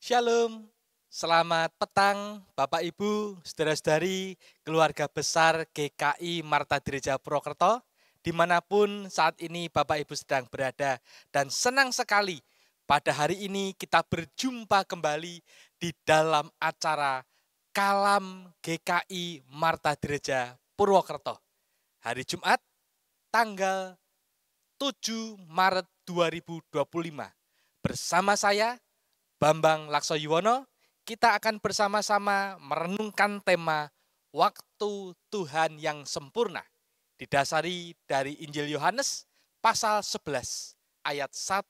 Shalom, selamat petang Bapak Ibu, saudara-saudari, keluarga besar GKI Marta Dirija Purwokerto, dimanapun saat ini Bapak Ibu sedang berada. Dan senang sekali pada hari ini kita berjumpa kembali di dalam acara Kalam GKI Marta Dirija Purwokerto. Hari Jumat, tanggal 7 Maret 2025. Bersama saya, Bambang Laksoyuwono, kita akan bersama-sama merenungkan tema Waktu Tuhan yang Sempurna, didasari dari Injil Yohanes pasal 11 ayat 1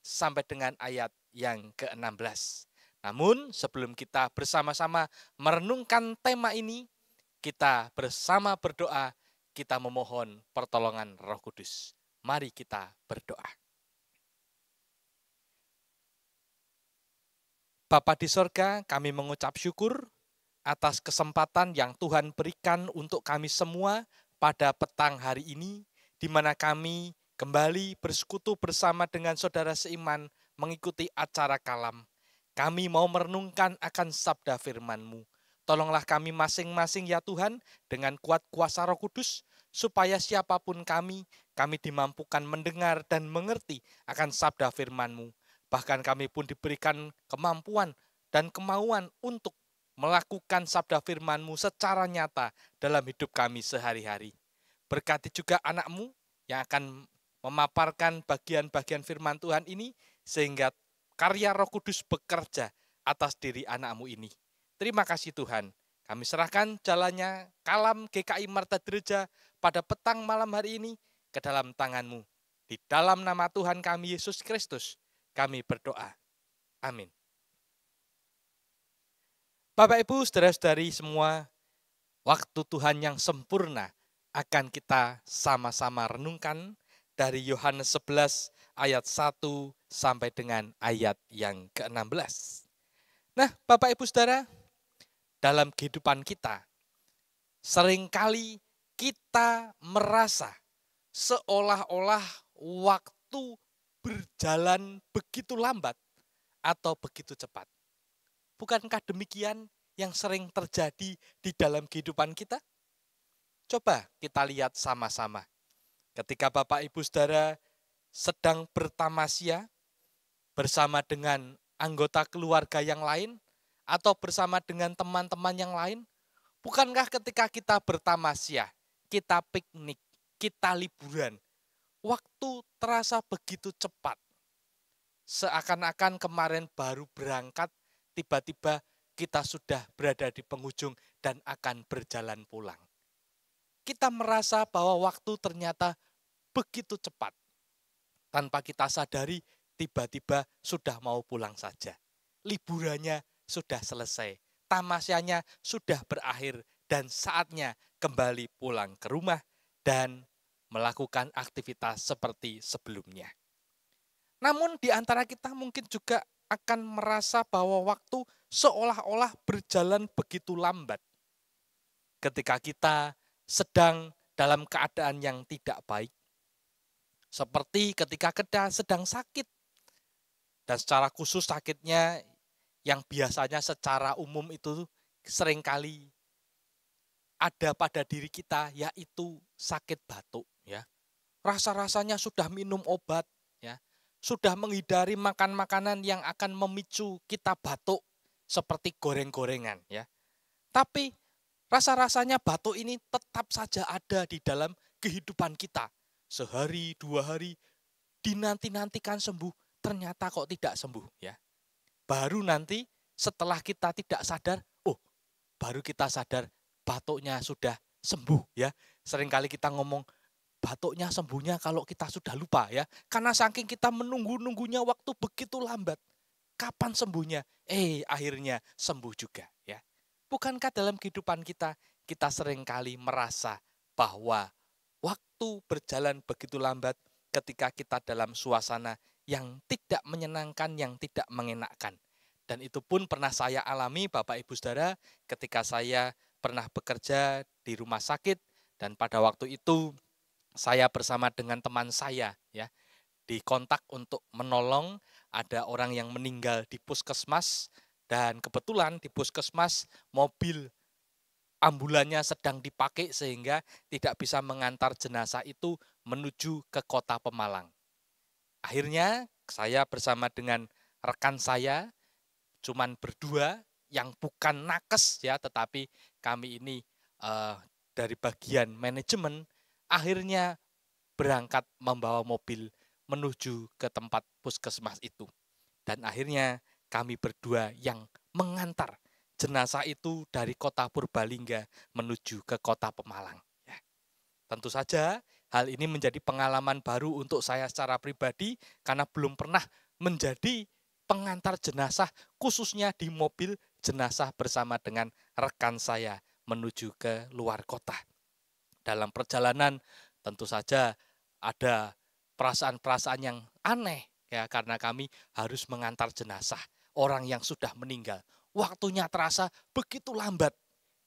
sampai dengan ayat yang ke-16. Namun sebelum kita bersama-sama merenungkan tema ini, kita bersama berdoa, kita memohon pertolongan Roh Kudus. Mari kita berdoa. Bapa di sorga, kami mengucap syukur atas kesempatan yang Tuhan berikan untuk kami semua pada petang hari ini, di mana kami kembali bersekutu bersama dengan saudara seiman mengikuti acara kalam. Kami mau merenungkan akan sabda firman-Mu. Tolonglah kami masing-masing ya Tuhan, dengan kuat kuasa Roh Kudus, supaya siapapun kami dimampukan mendengar dan mengerti akan sabda firman-Mu. Bahkan kami pun diberikan kemampuan dan kemauan untuk melakukan sabda firman-Mu secara nyata dalam hidup kami sehari-hari. Berkati juga anak-Mu yang akan memaparkan bagian-bagian firman Tuhan ini, sehingga karya Roh Kudus bekerja atas diri anak-Mu ini. Terima kasih Tuhan. Kami serahkan jalannya Kalam GKI Marta Dirija pada petang malam hari ini ke dalam tangan-Mu. Di dalam nama Tuhan kami Yesus Kristus, kami berdoa. Amin. Bapak Ibu, saudara-saudari semua, waktu Tuhan yang sempurna akan kita sama-sama renungkan dari Yohanes 11 ayat 1 sampai dengan ayat yang ke-16. Nah, Bapak Ibu Saudara, dalam kehidupan kita, seringkali kita merasa seolah-olah waktu berjalan begitu lambat atau begitu cepat. Bukankah demikian yang sering terjadi di dalam kehidupan kita? Coba kita lihat sama-sama. Ketika Bapak Ibu Saudara sedang bertamasya bersama dengan anggota keluarga yang lain atau bersama dengan teman-teman yang lain, bukankah ketika kita bertamasya, kita piknik, kita liburan, waktu terasa begitu cepat. Seakan-akan kemarin baru berangkat, tiba-tiba kita sudah berada di penghujung dan akan berjalan pulang. Kita merasa bahwa waktu ternyata begitu cepat. Tanpa kita sadari, tiba-tiba sudah mau pulang saja. Liburannya sudah selesai, tamasyanya sudah berakhir, dan saatnya kembali pulang ke rumah dan melakukan aktivitas seperti sebelumnya. Namun di antara kita mungkin juga akan merasa bahwa waktu seolah-olah berjalan begitu lambat. Ketika kita sedang dalam keadaan yang tidak baik. Seperti ketika kita sedang sakit. Dan secara khusus sakitnya yang biasanya secara umum itu seringkali ada pada diri kita, yaitu sakit batuk. Ya. Rasa-rasanya sudah minum obat, ya, sudah menghindari makan makanan yang akan memicu kita batuk seperti goreng-gorengan, ya. Tapi rasa-rasanya batuk ini tetap saja ada di dalam kehidupan kita. Sehari, 2 hari, dinanti-nantikan sembuh, ternyata kok tidak sembuh, ya. Baru nanti setelah kita tidak sadar, baru kita sadar batuknya sudah sembuh, ya. Seringkali kita ngomong, batuknya sembuhnya kalau kita sudah lupa, ya. Karena saking kita menunggu-nunggunya waktu begitu lambat. Kapan sembuhnya? Akhirnya sembuh juga, ya. Bukankah dalam kehidupan kita seringkali merasa bahwa waktu berjalan begitu lambat ketika kita dalam suasana yang tidak menyenangkan, yang tidak mengenakkan. Dan itu pun pernah saya alami, Bapak Ibu Saudara, ketika saya pernah bekerja di rumah sakit, dan pada waktu itu saya bersama dengan teman saya, ya, dikontak untuk menolong ada orang yang meninggal di puskesmas, dan kebetulan di puskesmas mobil ambulannya sedang dipakai sehingga tidak bisa mengantar jenazah itu menuju ke kota Pemalang. Akhirnya saya bersama dengan rekan saya, cuman berdua yang bukan nakes ya, tetapi kami ini eh, dari bagian manajemen, akhirnya berangkat membawa mobil menuju ke tempat puskesmas itu. Dan akhirnya kami berdua yang mengantar jenazah itu dari kota Purbalingga menuju ke kota Pemalang. Ya, tentu saja hal ini menjadi pengalaman baru untuk saya secara pribadi karena belum pernah menjadi pengantar jenazah khususnya di mobil jenazah bersama dengan rekan saya menuju ke luar kota. Dalam perjalanan tentu saja ada perasaan-perasaan yang aneh ya, karena kami harus mengantar jenazah orang yang sudah meninggal. Waktunya terasa begitu lambat.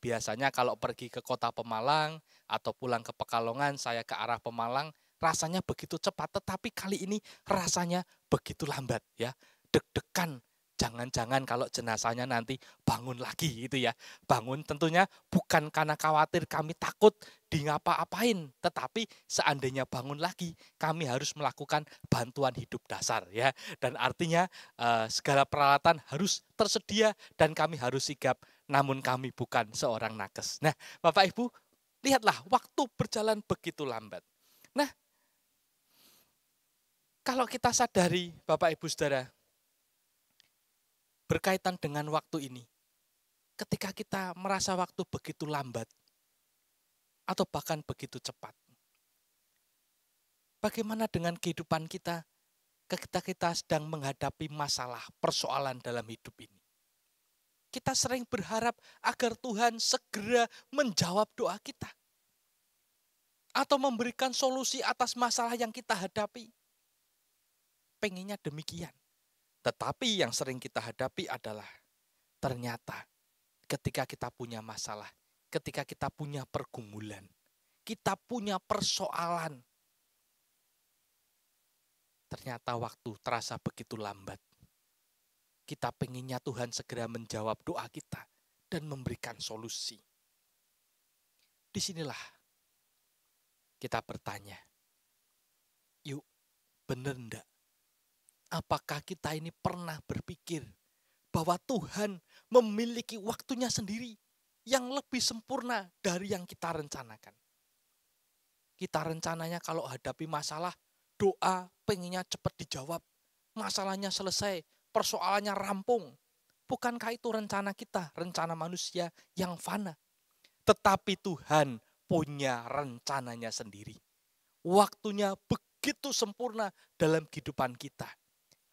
Biasanya kalau pergi ke kota Pemalang atau pulang ke Pekalongan, saya ke arah Pemalang, rasanya begitu cepat, tetapi kali ini rasanya begitu lambat ya. Deg-degan, jangan-jangan kalau jenazahnya nanti bangun lagi gitu ya. Bangun tentunya bukan karena khawatir kami takut di ngapa-apain, tetapi seandainya bangun lagi, kami harus melakukan bantuan hidup dasar ya. Dan artinya segala peralatan harus tersedia dan kami harus sigap, namun kami bukan seorang nakes. Nah, Bapak Ibu, lihatlah waktu berjalan begitu lambat. Nah, kalau kita sadari Bapak Ibu Saudara, berkaitan dengan waktu ini, ketika kita merasa waktu begitu lambat atau bahkan begitu cepat, bagaimana dengan kehidupan kita ketika kita sedang menghadapi masalah, persoalan dalam hidup ini? Kita sering berharap agar Tuhan segera menjawab doa kita atau memberikan solusi atas masalah yang kita hadapi. Pengennya demikian. Tetapi yang sering kita hadapi adalah ternyata ketika kita punya masalah, ketika kita punya pergumulan, kita punya persoalan, ternyata waktu terasa begitu lambat. Kita pengennya Tuhan segera menjawab doa kita dan memberikan solusi. Disinilah kita bertanya, yuk benar enggak? Apakah kita ini pernah berpikir bahwa Tuhan memiliki waktunya sendiri yang lebih sempurna dari yang kita rencanakan? Kita rencananya kalau hadapi masalah, doa pengennya cepat dijawab, masalahnya selesai, persoalannya rampung. Bukankah itu rencana kita, rencana manusia yang fana? Tetapi Tuhan punya rencananya sendiri. Waktunya begitu sempurna dalam kehidupan kita.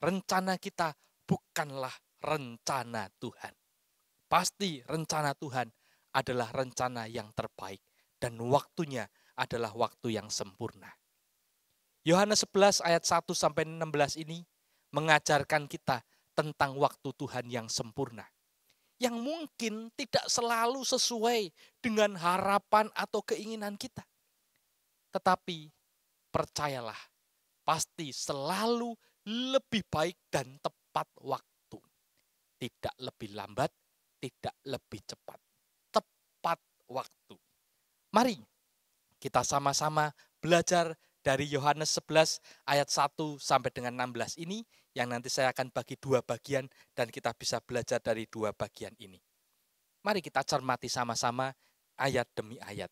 Rencana kita bukanlah rencana Tuhan. Pasti rencana Tuhan adalah rencana yang terbaik dan waktunya adalah waktu yang sempurna. Yohanes 11 ayat 1 sampai 16 ini mengajarkan kita tentang waktu Tuhan yang sempurna, yang mungkin tidak selalu sesuai dengan harapan atau keinginan kita. Tetapi percayalah, pasti selalu lebih baik dan tepat waktu. Tidak lebih lambat, tidak lebih cepat. Tepat waktu. Mari kita sama-sama belajar dari Yohanes 11 ayat 1 sampai dengan 16 ini, yang nanti saya akan bagi dua bagian dan kita bisa belajar dari dua bagian ini. Mari kita cermati sama-sama ayat demi ayat.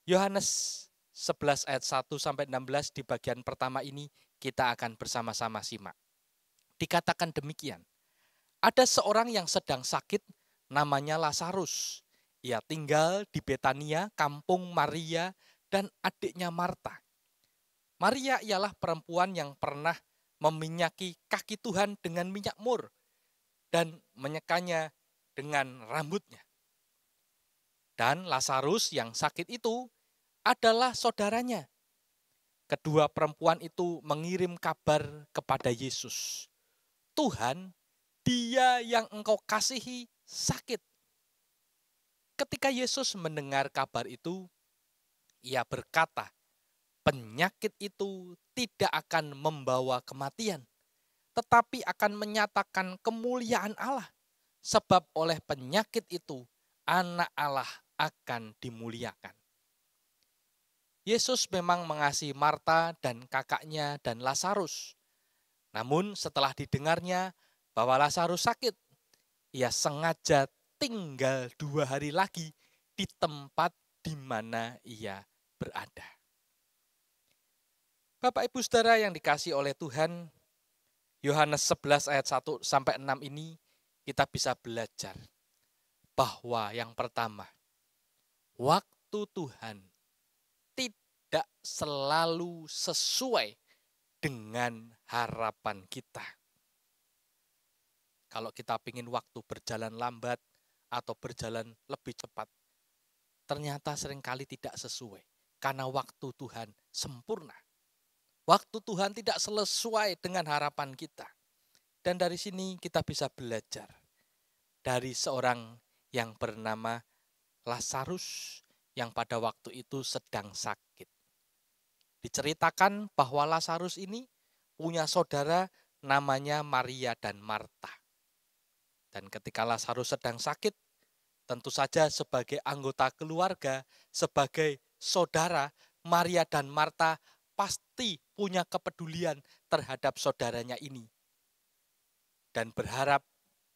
Yohanes 11 ayat 1 sampai 16 di bagian pertama ini kita akan bersama-sama simak. Dikatakan demikian, ada seorang yang sedang sakit namanya Lazarus. Ia tinggal di Betania, kampung Maria dan adiknya Marta. Maria ialah perempuan yang pernah meminyaki kaki Tuhan dengan minyak mur dan menyekanya dengan rambutnya. Dan Lazarus yang sakit itu adalah saudaranya. Kedua perempuan itu mengirim kabar kepada Yesus. Tuhan, dia yang engkau kasihi sakit. Ketika Yesus mendengar kabar itu, ia berkata, penyakit itu tidak akan membawa kematian, tetapi akan menyatakan kemuliaan Allah. Sebab oleh penyakit itu, anak Allah akan dimuliakan. Yesus memang mengasihi Marta dan kakaknya dan Lazarus. Namun setelah didengarnya bahwa Lazarus sakit, ia sengaja tinggal 2 hari lagi di tempat di mana ia berada. Bapak Ibu Saudara yang dikasihi oleh Tuhan, Yohanes 11 ayat 1 sampai 6 ini kita bisa belajar bahwa yang pertama, waktu Tuhan tidak selalu sesuai dengan harapan kita. Kalau kita ingin waktu berjalan lambat atau berjalan lebih cepat, ternyata seringkali tidak sesuai karena waktu Tuhan sempurna. Waktu Tuhan tidak sesuai dengan harapan kita. Dan dari sini kita bisa belajar dari seorang yang bernama Lazarus yang pada waktu itu sedang sakit. Diceritakan bahwa Lazarus ini punya saudara namanya Maria dan Marta. Dan ketika Lazarus sedang sakit, tentu saja sebagai anggota keluarga, sebagai saudara, Maria dan Marta pasti punya kepedulian terhadap saudaranya ini. Dan berharap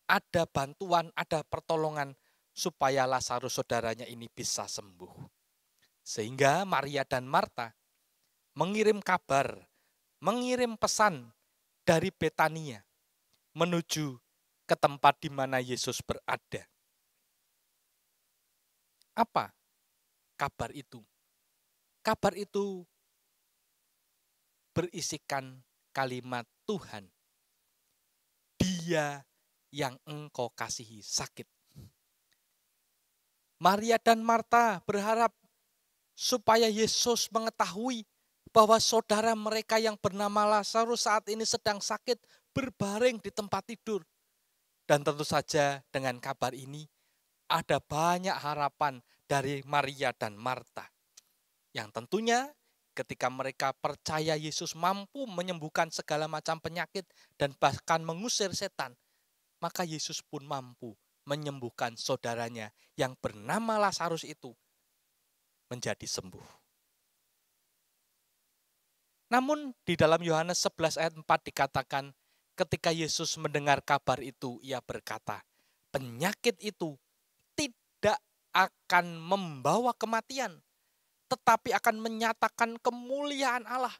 ada bantuan, ada pertolongan supaya Lazarus saudaranya ini bisa sembuh. Sehingga Maria dan Marta mengirim kabar, mengirim pesan dari Betania menuju ke tempat di mana Yesus berada. Apa kabar itu? Kabar itu berisikan kalimat Tuhan, Dia yang engkau kasihi sakit. Maria dan Marta berharap supaya Yesus mengetahui bahwa saudara mereka yang bernama Lazarus saat ini sedang sakit berbaring di tempat tidur. Dan tentu saja dengan kabar ini ada banyak harapan dari Maria dan Marta. Yang tentunya ketika mereka percaya Yesus mampu menyembuhkan segala macam penyakit dan bahkan mengusir setan, maka Yesus pun mampu menyembuhkan saudaranya yang bernama Lazarus itu menjadi sembuh. Namun di dalam Yohanes 11 ayat 4 dikatakan, ketika Yesus mendengar kabar itu, ia berkata, penyakit itu tidak akan membawa kematian, tetapi akan menyatakan kemuliaan Allah.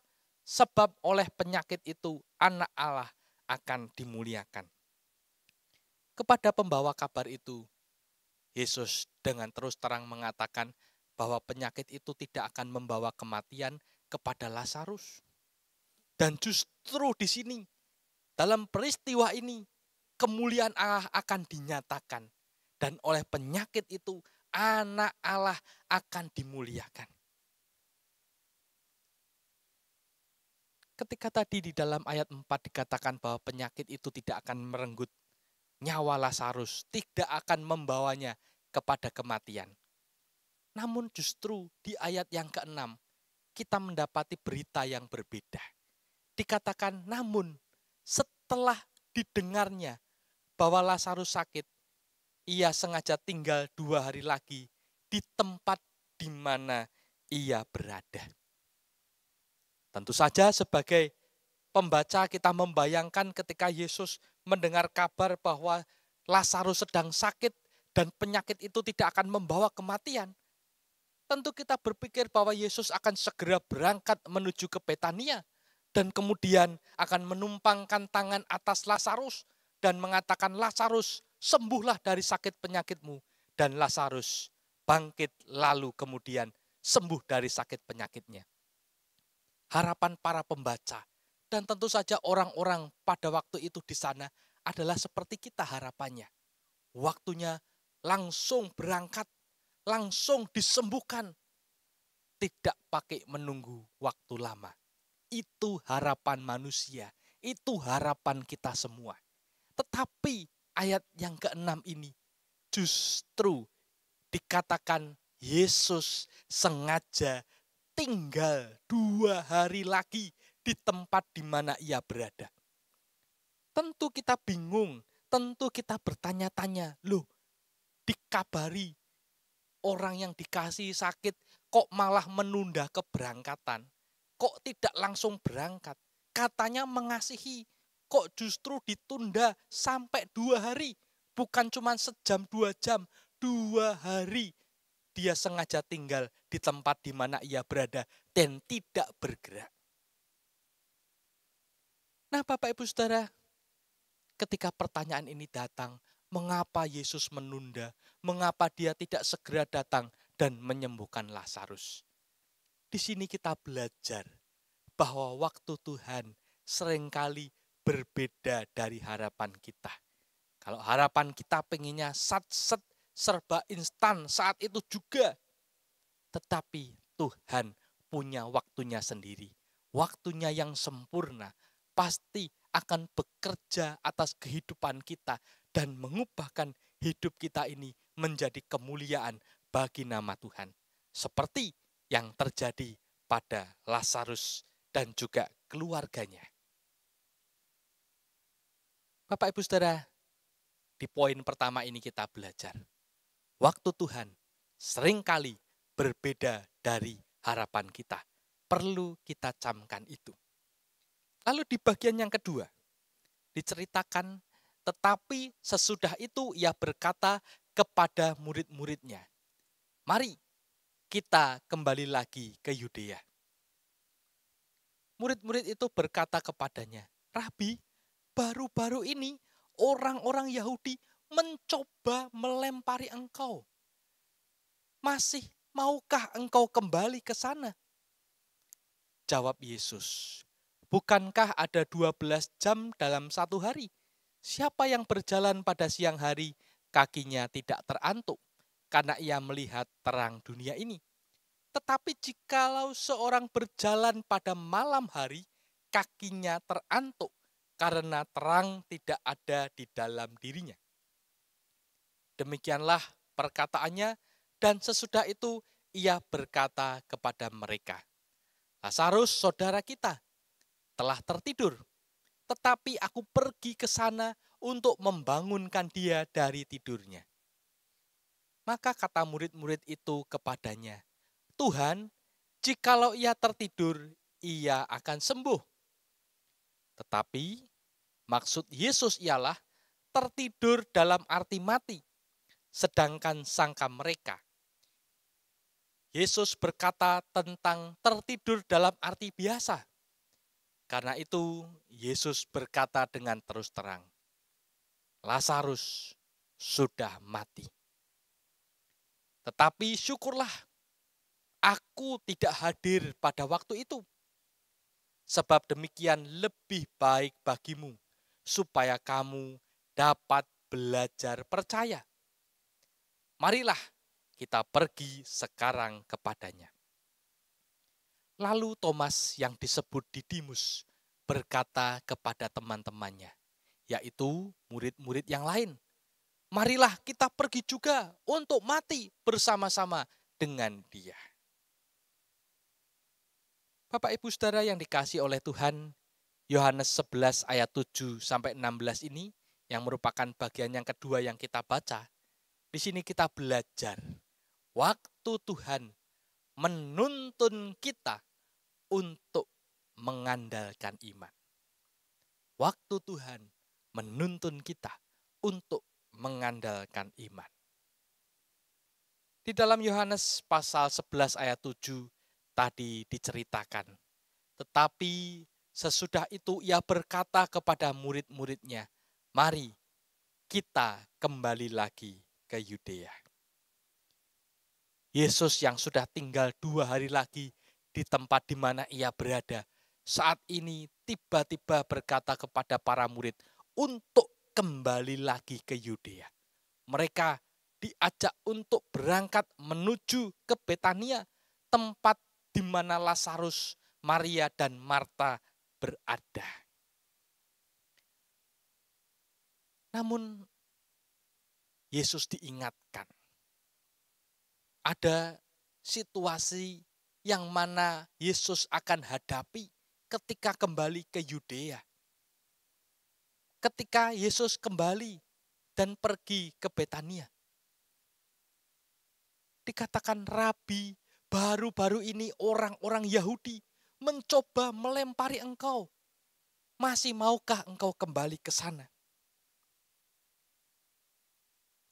Sebab oleh penyakit itu, anak Allah akan dimuliakan. Kepada pembawa kabar itu, Yesus dengan terus terang mengatakan bahwa penyakit itu tidak akan membawa kematian kepada Lazarus. Dan justru di sini, dalam peristiwa ini, kemuliaan Allah akan dinyatakan. Dan oleh penyakit itu, anak Allah akan dimuliakan. Ketika tadi di dalam ayat 4 dikatakan bahwa penyakit itu tidak akan merenggut nyawa Lazarus, tidak akan membawanya kepada kematian. Namun justru di ayat yang ke-6, kita mendapati berita yang berbeda. Dikatakan, namun setelah didengarnya bahwa Lazarus sakit, ia sengaja tinggal 2 hari lagi di tempat di mana ia berada. Tentu saja sebagai pembaca kita membayangkan ketika Yesus mendengar kabar bahwa Lazarus sedang sakit dan penyakit itu tidak akan membawa kematian. Tentu kita berpikir bahwa Yesus akan segera berangkat menuju ke Betania dan kemudian akan menumpangkan tangan atas Lazarus dan mengatakan, Lazarus, sembuhlah dari sakit penyakitmu. Dan Lazarus bangkit lalu kemudian sembuh dari sakit penyakitnya. Harapan para pembaca dan tentu saja orang-orang pada waktu itu di sana adalah seperti kita harapannya. Waktunya langsung berangkat, langsung disembuhkan. Tidak pakai menunggu waktu lama. Itu harapan manusia, itu harapan kita semua. Tetapi ayat yang ke-6 ini justru dikatakan Yesus sengaja tinggal 2 hari lagi di tempat di mana ia berada. Tentu kita bingung, tentu kita bertanya-tanya, loh, dikabari orang yang dikasihi sakit kok malah menunda keberangkatan? Kok tidak langsung berangkat? Katanya mengasihi, kok justru ditunda sampai 2 hari? Bukan cuma sejam 2 jam, 2 hari. Dia sengaja tinggal di tempat di mana ia berada dan tidak bergerak. Nah, Bapak Ibu Saudara, ketika pertanyaan ini datang, mengapa Yesus menunda? Mengapa dia tidak segera datang dan menyembuhkan Lazarus? Di sini kita belajar bahwa waktu Tuhan seringkali berbeda dari harapan kita. Kalau harapan kita pengennya sat-set serba instan saat itu juga. Tetapi Tuhan punya waktunya sendiri. Waktunya yang sempurna pasti akan bekerja atas kehidupan kita dan mengubahkan hidup kita ini menjadi kemuliaan bagi nama Tuhan. Seperti yang terjadi pada Lazarus dan juga keluarganya. Bapak Ibu Saudara, di poin pertama ini kita belajar. Waktu Tuhan seringkali berbeda dari harapan kita. Perlu kita camkan itu. Lalu di bagian yang kedua, diceritakan, tetapi sesudah itu ia berkata kepada murid-muridnya, mari kita kembali lagi ke Yudea. Murid-murid itu berkata kepadanya, Rabi, baru-baru ini orang-orang Yahudi mencoba melempari engkau. Masih maukah engkau kembali ke sana? Jawab Yesus, bukankah ada 12 jam dalam satu hari? Siapa yang berjalan pada siang hari, kakinya tidak terantuk, karena ia melihat terang dunia ini. Tetapi jikalau seorang berjalan pada malam hari, kakinya terantuk, karena terang tidak ada di dalam dirinya. Demikianlah perkataannya, dan sesudah itu ia berkata kepada mereka, Lazarus saudara kita telah tertidur, tetapi aku pergi ke sana untuk membangunkan dia dari tidurnya. Maka kata murid-murid itu kepadanya, Tuhan, jikalau ia tertidur, ia akan sembuh. Tetapi maksud Yesus ialah tertidur dalam arti mati, sedangkan sangka mereka. Yesus berkata tentang tertidur dalam arti biasa. Karena itu Yesus berkata dengan terus terang, Lazarus sudah mati. Tetapi syukurlah, aku tidak hadir pada waktu itu. Sebab demikian lebih baik bagimu, supaya kamu dapat belajar percaya. Marilah kita pergi sekarang kepadanya. Lalu Thomas yang disebut Didimus berkata kepada teman-temannya, yaitu murid-murid yang lain, marilah kita pergi juga untuk mati bersama-sama dengan dia. Bapak Ibu Saudara yang dikasihi oleh Tuhan, Yohanes 11 ayat 7 sampai 16 ini yang merupakan bagian yang kedua yang kita baca. Di sini kita belajar waktu Tuhan menuntun kita untuk mengandalkan iman. Waktu Tuhan menuntun kita untuk mengandalkan iman. Di dalam Yohanes pasal 11 ayat 7 tadi diceritakan. Tetapi sesudah itu ia berkata kepada murid-muridnya, mari kita kembali lagi ke Yudea. Yesus yang sudah tinggal 2 hari lagi di tempat di mana ia berada, saat ini tiba-tiba berkata kepada para murid untuk kembali lagi ke Yudea. Mereka diajak untuk berangkat menuju ke Betania, tempat di mana Lazarus, Maria, dan Marta berada. Namun Yesus diingatkan, ada situasi yang mana Yesus akan hadapi ketika kembali ke Yudea. Ketika Yesus kembali dan pergi ke Betania. Dikatakan Rabi, baru-baru ini orang-orang Yahudi mencoba melempari engkau. Masih maukah engkau kembali ke sana?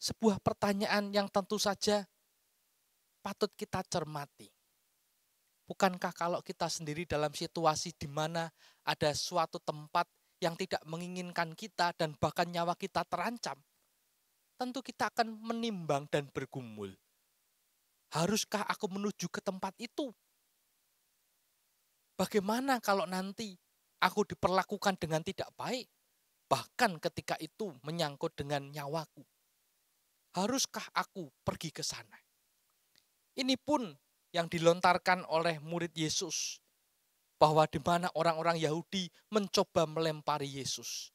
Sebuah pertanyaan yang tentu saja patut kita cermati. Bukankah kalau kita sendiri dalam situasi di mana ada suatu tempat yang tidak menginginkan kita dan bahkan nyawa kita terancam, tentu kita akan menimbang dan bergumul. Haruskah aku menuju ke tempat itu? Bagaimana kalau nanti aku diperlakukan dengan tidak baik? Bahkan ketika itu menyangkut dengan nyawaku. Haruskah aku pergi ke sana? Ini pun yang dilontarkan oleh murid Yesus. Bahwa di mana orang-orang Yahudi mencoba melempari Yesus.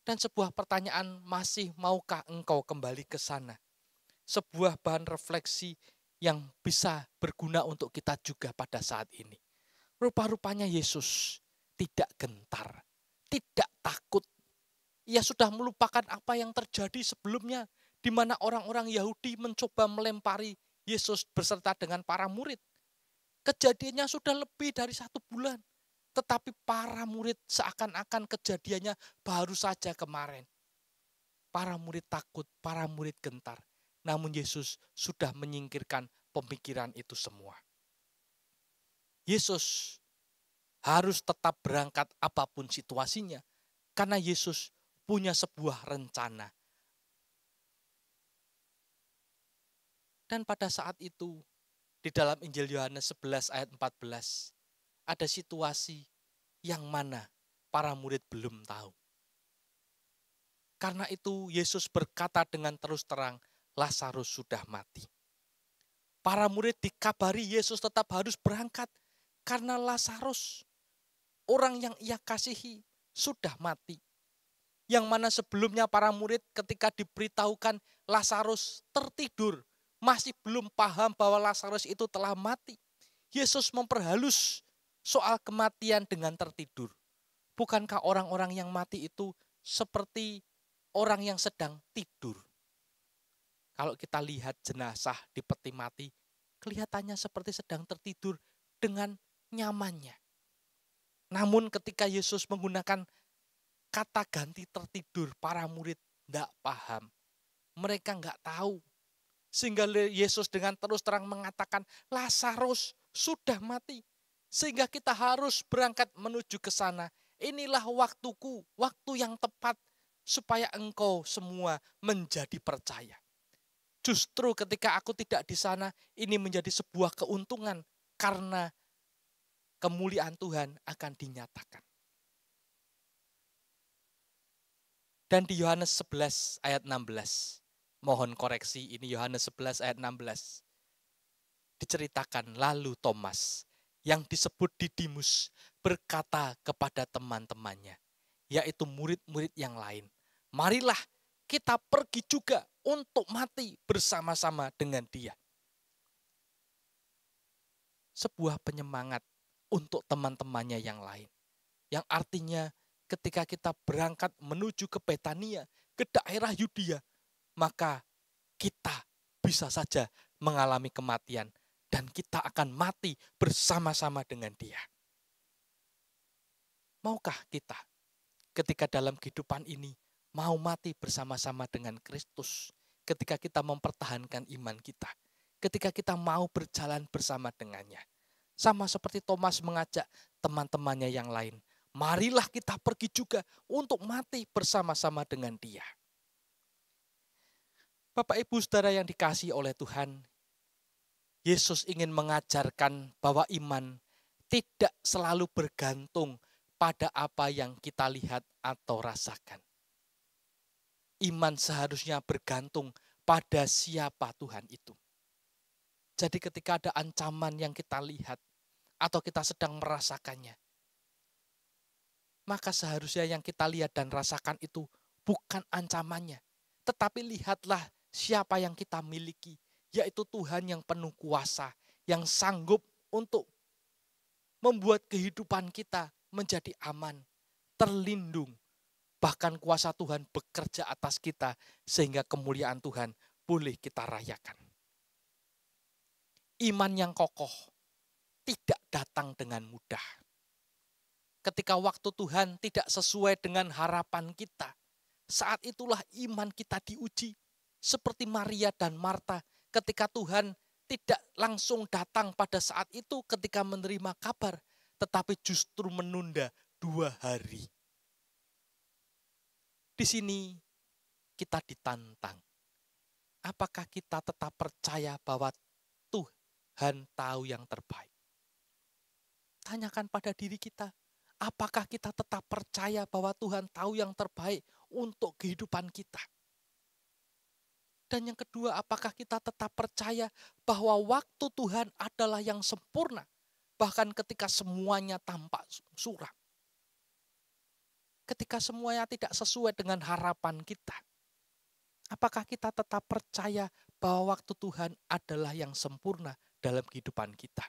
Dan sebuah pertanyaan, masih maukah engkau kembali ke sana? Sebuah bahan refleksi yang bisa berguna untuk kita juga pada saat ini. Rupa-rupanya Yesus tidak gentar, tidak takut. Ia sudah melupakan apa yang terjadi sebelumnya, di mana orang-orang Yahudi mencoba melempari Yesus beserta dengan para murid. Kejadiannya sudah lebih dari 1 bulan, tetapi para murid seakan-akan kejadiannya baru saja kemarin. Para murid takut, para murid gentar. Namun Yesus sudah menyingkirkan pemikiran itu semua. Yesus harus tetap berangkat apapun situasinya. Karena Yesus punya sebuah rencana. Dan pada saat itu, di dalam Injil Yohanes 11 ayat 14, ada situasi yang mana para murid belum tahu. Karena itu Yesus berkata dengan terus terang, Lazarus sudah mati. Para murid dikabari Yesus tetap harus berangkat karena Lazarus, orang yang ia kasihi, sudah mati. Yang mana sebelumnya para murid ketika diberitahukan Lazarus tertidur, masih belum paham bahwa Lazarus itu telah mati. Yesus memperhalus soal kematian dengan tertidur. Bukankah orang-orang yang mati itu seperti orang yang sedang tidur? Kalau kita lihat jenazah di peti mati, kelihatannya seperti sedang tertidur dengan nyamannya. Namun ketika Yesus menggunakan kata ganti tertidur, para murid tidak paham. Mereka nggak tahu. Sehingga Yesus dengan terus terang mengatakan, Lazarus sudah mati. Sehingga kita harus berangkat menuju ke sana. Inilah waktuku, waktu yang tepat supaya engkau semua menjadi percaya. Justru ketika aku tidak di sana, ini menjadi sebuah keuntungan karena kemuliaan Tuhan akan dinyatakan. Dan di Yohanes 11 ayat 16, mohon koreksi, ini Yohanes 11 ayat 16. Diceritakan lalu Thomas yang disebut Didimus berkata kepada teman-temannya, yaitu murid-murid yang lain, marilah kita pergi juga untuk mati bersama-sama dengan dia. Sebuah penyemangat untuk teman-temannya yang lain. Yang artinya ketika kita berangkat menuju ke Betania, ke daerah Yudea, maka kita bisa saja mengalami kematian dan kita akan mati bersama-sama dengan dia. Maukah kita ketika dalam kehidupan ini mau mati bersama-sama dengan Kristus, ketika kita mempertahankan iman kita, ketika kita mau berjalan bersama dengannya. Sama seperti Thomas mengajak teman-temannya yang lain, marilah kita pergi juga untuk mati bersama-sama dengan dia. Bapak Ibu Saudara yang dikasihi oleh Tuhan, Yesus ingin mengajarkan bahwa iman tidak selalu bergantung pada apa yang kita lihat atau rasakan. Iman seharusnya bergantung pada siapa Tuhan itu. Jadi ketika ada ancaman yang kita lihat atau kita sedang merasakannya, maka seharusnya yang kita lihat dan rasakan itu bukan ancamannya, tetapi lihatlah siapa yang kita miliki, yaitu Tuhan yang penuh kuasa, yang sanggup untuk membuat kehidupan kita menjadi aman, terlindung. Bahkan kuasa Tuhan bekerja atas kita sehingga kemuliaan Tuhan boleh kita rayakan. Iman yang kokoh tidak datang dengan mudah. Ketika waktu Tuhan tidak sesuai dengan harapan kita, saat itulah iman kita diuji. Seperti Maria dan Marta ketika Tuhan tidak langsung datang pada saat itu ketika menerima kabar, tetapi justru menunda 2 hari. Di sini kita ditantang. Apakah kita tetap percaya bahwa Tuhan tahu yang terbaik? Tanyakan pada diri kita, apakah kita tetap percaya bahwa Tuhan tahu yang terbaik untuk kehidupan kita? Dan yang kedua, apakah kita tetap percaya bahwa waktu Tuhan adalah yang sempurna, bahkan ketika semuanya tampak suram? Ketika semuanya tidak sesuai dengan harapan kita, apakah kita tetap percaya bahwa waktu Tuhan adalah yang sempurna dalam kehidupan kita?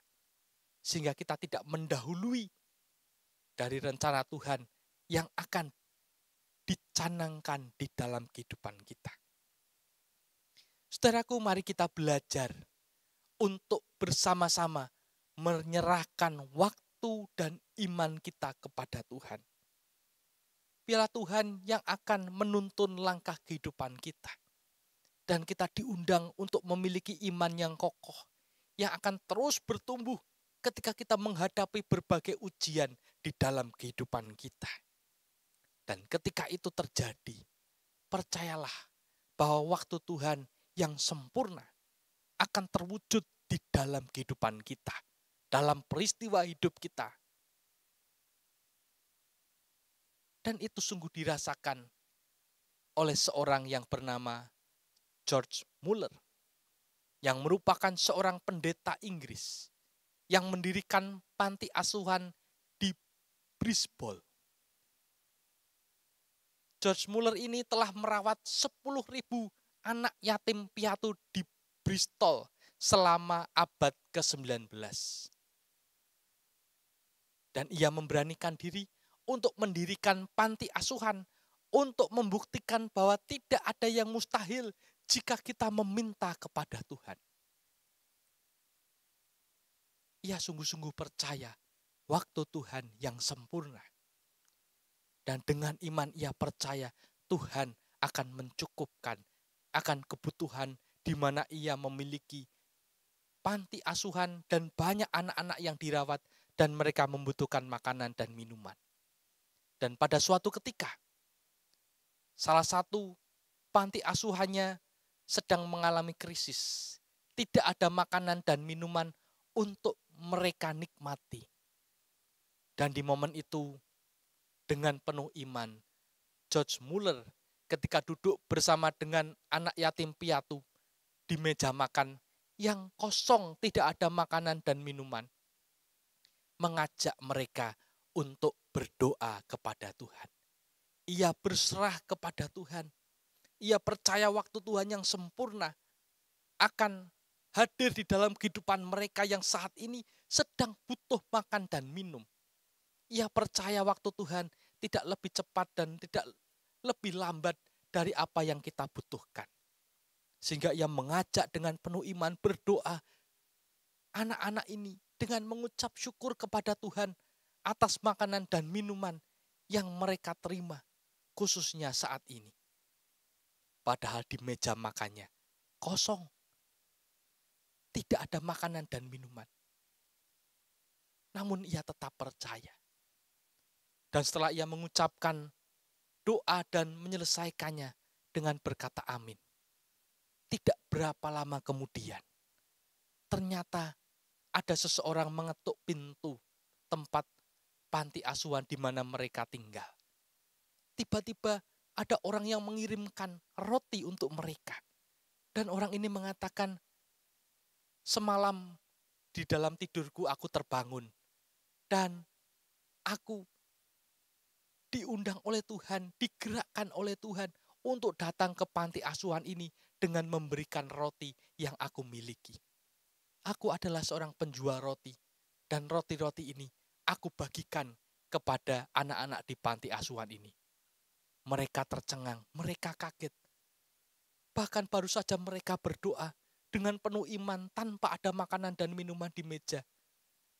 Sehingga kita tidak mendahului dari rencana Tuhan yang akan dicanangkan di dalam kehidupan kita. Saudaraku, mari kita belajar untuk bersama-sama menyerahkan waktu dan iman kita kepada Tuhan. Biarlah Tuhan yang akan menuntun langkah kehidupan kita. Dan kita diundang untuk memiliki iman yang kokoh, yang akan terus bertumbuh ketika kita menghadapi berbagai ujian di dalam kehidupan kita. Dan ketika itu terjadi, percayalah bahwa waktu Tuhan yang sempurna akan terwujud di dalam kehidupan kita, dalam peristiwa hidup kita. Dan itu sungguh dirasakan oleh seorang yang bernama George Muller, yang merupakan seorang pendeta Inggris yang mendirikan panti asuhan di Bristol. George Muller ini telah merawat 10.000 anak yatim piatu di Bristol selama abad ke-19. Dan ia memberanikan diri untuk mendirikan panti asuhan, untuk membuktikan bahwa tidak ada yang mustahil jika kita meminta kepada Tuhan. Ia sungguh-sungguh percaya waktu Tuhan yang sempurna. Dan dengan iman ia percaya Tuhan akan mencukupkan akan kebutuhan di mana ia memiliki panti asuhan dan banyak anak-anak yang dirawat dan mereka membutuhkan makanan dan minuman. Dan pada suatu ketika, salah satu panti asuhannya sedang mengalami krisis. Tidak ada makanan dan minuman untuk mereka nikmati. Dan di momen itu, dengan penuh iman, George Muller ketika duduk bersama dengan anak yatim piatu di meja makan yang kosong, tidak ada makanan dan minuman, mengajak mereka untuk berdoa kepada Tuhan. Ia berserah kepada Tuhan. Ia percaya waktu Tuhan yang sempurna akan hadir di dalam kehidupan mereka yang saat ini sedang butuh makan dan minum. Ia percaya waktu Tuhan tidak lebih cepat dan tidak lebih lambat dari apa yang kita butuhkan. Sehingga ia mengajak dengan penuh iman berdoa anak-anak ini dengan mengucap syukur kepada Tuhan atas makanan dan minuman yang mereka terima, khususnya saat ini. Padahal di meja makannya kosong. Tidak ada makanan dan minuman. Namun ia tetap percaya. Dan setelah ia mengucapkan doa dan menyelesaikannya dengan berkata amin. Tidak berapa lama kemudian, ternyata ada seseorang mengetuk pintu tempat panti asuhan di mana mereka tinggal. Tiba-tiba ada orang yang mengirimkan roti untuk mereka. Dan orang ini mengatakan, semalam di dalam tidurku aku terbangun. Dan aku diundang oleh Tuhan, digerakkan oleh Tuhan untuk datang ke panti asuhan ini dengan memberikan roti yang aku miliki. Aku adalah seorang penjual roti dan roti-roti ini aku bagikan kepada anak-anak di panti asuhan ini. Mereka tercengang, mereka kaget. Bahkan baru saja mereka berdoa dengan penuh iman tanpa ada makanan dan minuman di meja.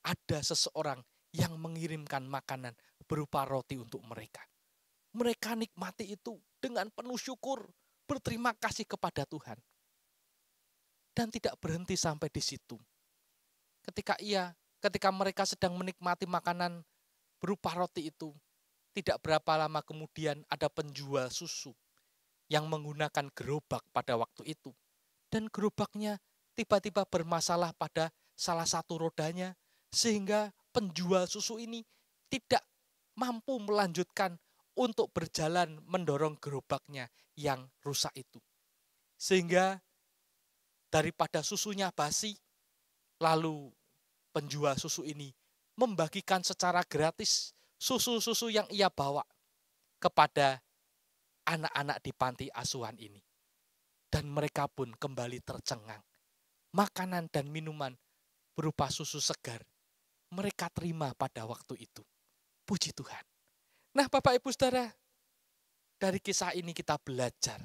Ada seseorang yang mengirimkan makanan berupa roti untuk mereka. Mereka nikmati itu dengan penuh syukur, berterima kasih kepada Tuhan. Dan tidak berhenti sampai di situ. Ketika mereka sedang menikmati makanan berupa roti itu, tidak berapa lama kemudian ada penjual susu yang menggunakan gerobak pada waktu itu. Dan gerobaknya tiba-tiba bermasalah pada salah satu rodanya, sehingga penjual susu ini tidak mampu melanjutkan untuk berjalan mendorong gerobaknya yang rusak itu. Sehingga daripada susunya basi, lalu penjual susu ini membagikan secara gratis susu-susu yang ia bawa kepada anak-anak di panti asuhan ini. Dan mereka pun kembali tercengang. Makanan dan minuman berupa susu segar mereka terima pada waktu itu. Puji Tuhan. Nah, Bapak Ibu Saudara, dari kisah ini kita belajar,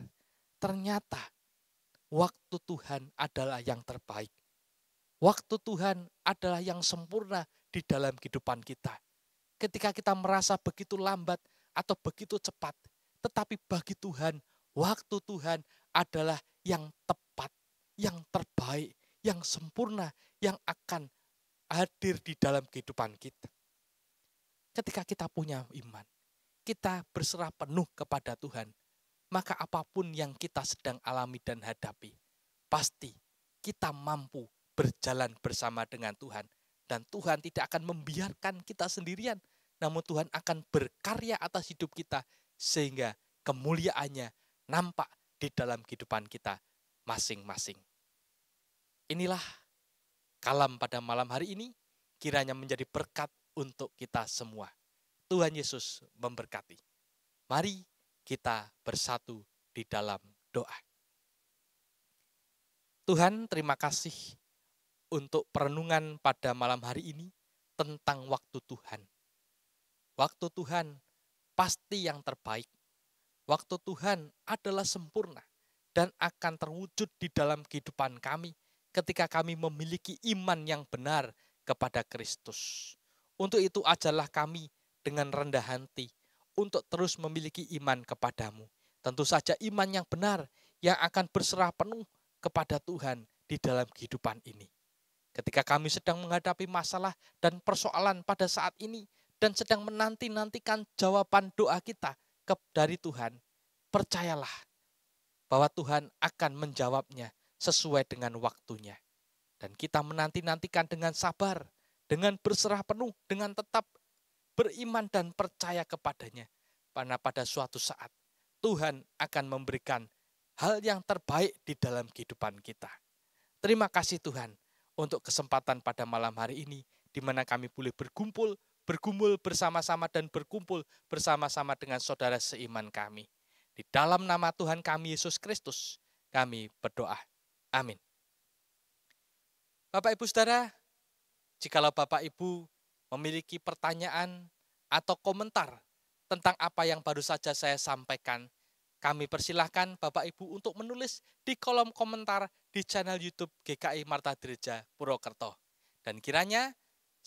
ternyata waktu Tuhan adalah yang terbaik. Waktu Tuhan adalah yang sempurna di dalam kehidupan kita. Ketika kita merasa begitu lambat atau begitu cepat, tetapi bagi Tuhan, waktu Tuhan adalah yang tepat, yang terbaik, yang sempurna, yang akan hadir di dalam kehidupan kita. Ketika kita punya iman, kita berserah penuh kepada Tuhan, maka apapun yang kita sedang alami dan hadapi, pasti kita mampu berjalan bersama dengan Tuhan. Dan Tuhan tidak akan membiarkan kita sendirian, namun Tuhan akan berkarya atas hidup kita, sehingga kemuliaannya nampak di dalam kehidupan kita masing-masing. Inilah kalam pada malam hari ini, kiranya menjadi berkat untuk kita semua. Tuhan Yesus memberkati. Mari kita bersatu di dalam doa. Tuhan, terima kasih untuk perenungan pada malam hari ini tentang waktu Tuhan. Waktu Tuhan pasti yang terbaik. Waktu Tuhan adalah sempurna dan akan terwujud di dalam kehidupan kami ketika kami memiliki iman yang benar kepada Kristus. Untuk itu ajarlah kami dengan rendah hati untuk terus memiliki iman kepadamu. Tentu saja iman yang benar yang akan berserah penuh kepada Tuhan di dalam kehidupan ini. Ketika kami sedang menghadapi masalah dan persoalan pada saat ini dan sedang menanti-nantikan jawaban doa kita dari Tuhan, percayalah bahwa Tuhan akan menjawabnya sesuai dengan waktunya. Dan kita menanti-nantikan dengan sabar, dengan berserah penuh, dengan tetap beriman dan percaya kepadanya. Karena pada suatu saat Tuhan akan memberikan hal yang terbaik di dalam kehidupan kita. Terima kasih Tuhan untuk kesempatan pada malam hari ini, di mana kami boleh bergumul bersama-sama dan berkumpul bersama-sama dengan saudara seiman kami. Di dalam nama Tuhan kami Yesus Kristus, kami berdoa. Amin. Bapak Ibu Saudara, jikalau Bapak Ibu memiliki pertanyaan atau komentar tentang apa yang baru saja saya sampaikan, kami persilahkan Bapak Ibu untuk menulis di kolom komentar di channel YouTube GKI Marta Dirja Purwokerto. Dan kiranya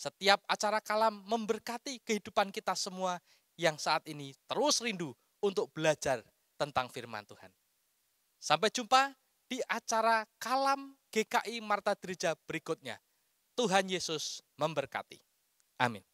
setiap acara kalam memberkati kehidupan kita semua yang saat ini terus rindu untuk belajar tentang firman Tuhan. Sampai jumpa di acara kalam GKI Marta Dirja berikutnya. Tuhan Yesus memberkati. Amin.